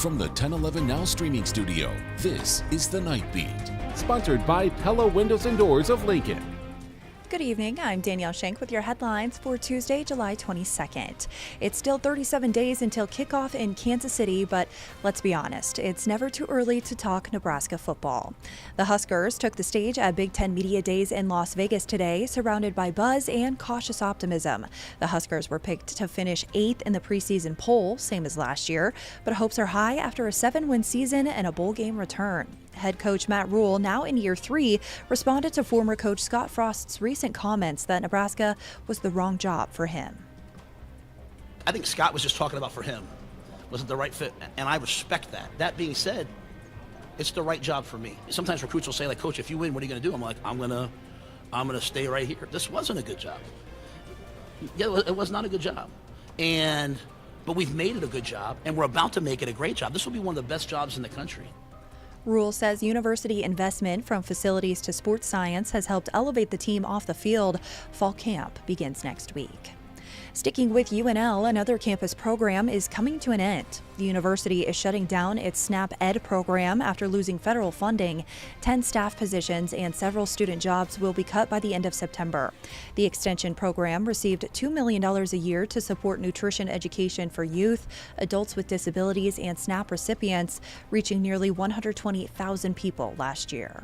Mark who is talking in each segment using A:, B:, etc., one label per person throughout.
A: From the 1011 Now streaming studio, this is The Night Beat.
B: Sponsored by Pella Windows and Doors of Lincoln.
C: Good evening, I'm Danielle Shenk with your headlines for Tuesday, July 22nd. It's still 37 days until kickoff in Kansas City, but let's be honest, it's never too early to talk Nebraska football. The Huskers took the stage at Big Ten Media Days in Las Vegas today, surrounded by buzz and cautious optimism. The Huskers were picked to finish 8th in the preseason poll, same as last year, but hopes are high after a 7-win season and a bowl game return. Head coach Matt Rule, now in year 3, responded to former coach Scott Frost's recent comments that Nebraska was the wrong job for him.
D: I think Scott was just talking about for him. Was it the right fit? And I respect that. That being said, it's the right job for me. Sometimes recruits will say, like, Coach, if you win, what are you going to do? I'm like, I'm gonna stay right here. This wasn't a good job. Yeah, it was not a good job. But we've made it a good job, and we're about to make it a great job. This will be one of the best jobs in the country.
C: Rule says university investment from facilities to sports science has helped elevate the team off the field. Fall camp begins next week. Sticking with UNL, another campus program is coming to an end. The university is shutting down its SNAP Ed program after losing federal funding. 10 staff positions and several student jobs will be cut by the end of September. The extension program received $2 million a year to support nutrition education for youth, adults with disabilities, and SNAP recipients, reaching nearly 120,000 people last year.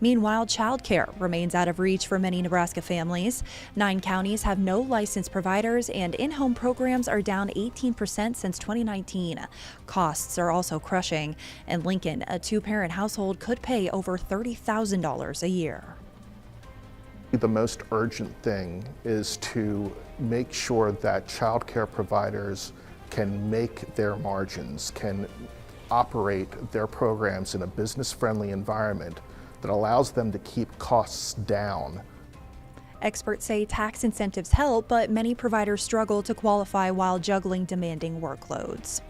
C: Meanwhile, childcare remains out of reach for many Nebraska families. 9 counties have no licensed providers, and in-home programs are down 18% since 2019. Costs are also crushing. In Lincoln, a 2-parent household could pay over $30,000 a year.
E: The most urgent thing is to make sure that childcare providers can make their margins, can operate their programs in a business-friendly environment that allows them to keep costs down.
C: Experts say tax incentives help, but many providers struggle to qualify while juggling demanding workloads.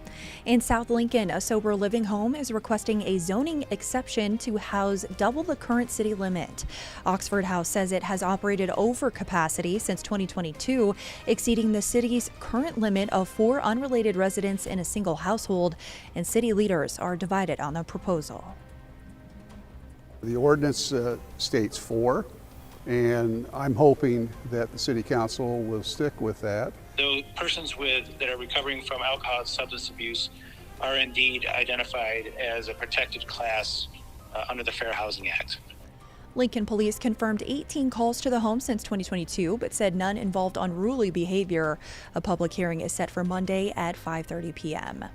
C: In South Lincoln, a sober living home is requesting a zoning exception to house double the current city limit. Oxford House says it has operated over capacity since 2022, exceeding the city's current limit of 4 unrelated residents in a single household, and city leaders are divided on the proposal.
F: The ordinance states 4, and I'm hoping that the City Council will stick with that.
G: Those persons that are recovering from alcohol and substance abuse are indeed identified as a protected class under the Fair Housing Act.
C: Lincoln police confirmed 18 calls to the home since 2022, but said none involved unruly behavior. A public hearing is set for Monday at 5:30 p.m.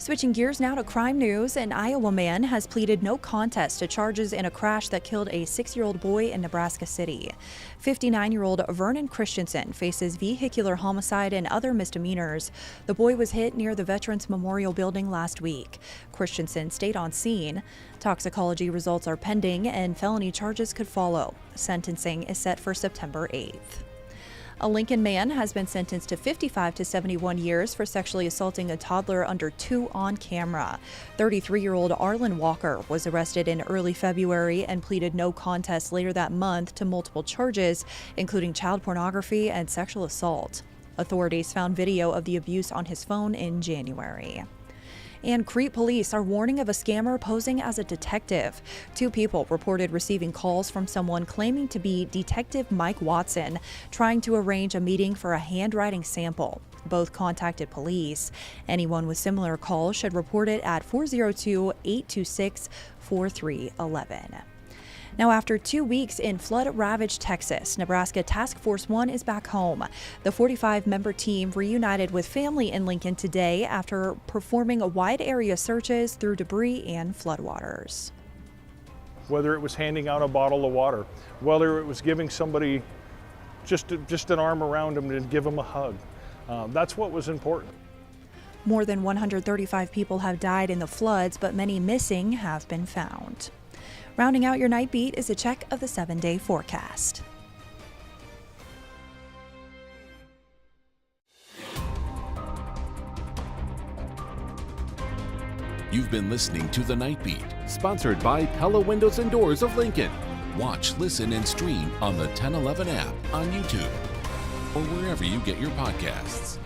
C: Switching gears now to crime news, an Iowa man has pleaded no contest to charges in a crash that killed a 6-year-old boy in Nebraska City. 59-year-old Vernon Christensen faces vehicular homicide and other misdemeanors. The boy was hit near the Veterans Memorial Building last week. Christensen stayed on scene. Toxicology results are pending and felony charges could follow. Sentencing is set for September 8th. A Lincoln man has been sentenced to 55 to 71 years for sexually assaulting a toddler under 2 on camera. 33-year-old Arlen Walker was arrested in early February and pleaded no contest later that month to multiple charges, including child pornography and sexual assault. Authorities found video of the abuse on his phone in January. And Crete police are warning of a scammer posing as a detective. 2 people reported receiving calls from someone claiming to be Detective Mike Watson, trying to arrange a meeting for a handwriting sample. Both contacted police. Anyone with similar calls should report it at 402-826-4311. Now, after 2 weeks in flood-ravaged Texas, Nebraska Task Force 1 is back home. The 45-member team reunited with family in Lincoln today after performing wide area searches through debris and floodwaters.
H: Whether it was handing out a bottle of water, whether it was giving somebody just an arm around them to give them a hug, that's what was important.
C: More than 135 people have died in the floods, but many missing have been found. Rounding out your night beat is a check of the 7-day forecast.
A: You've been listening to The Night Beat.
B: Sponsored by Pella Windows and Doors of Lincoln.
A: Watch, listen, and stream on the 1011 app on YouTube or wherever you get your podcasts.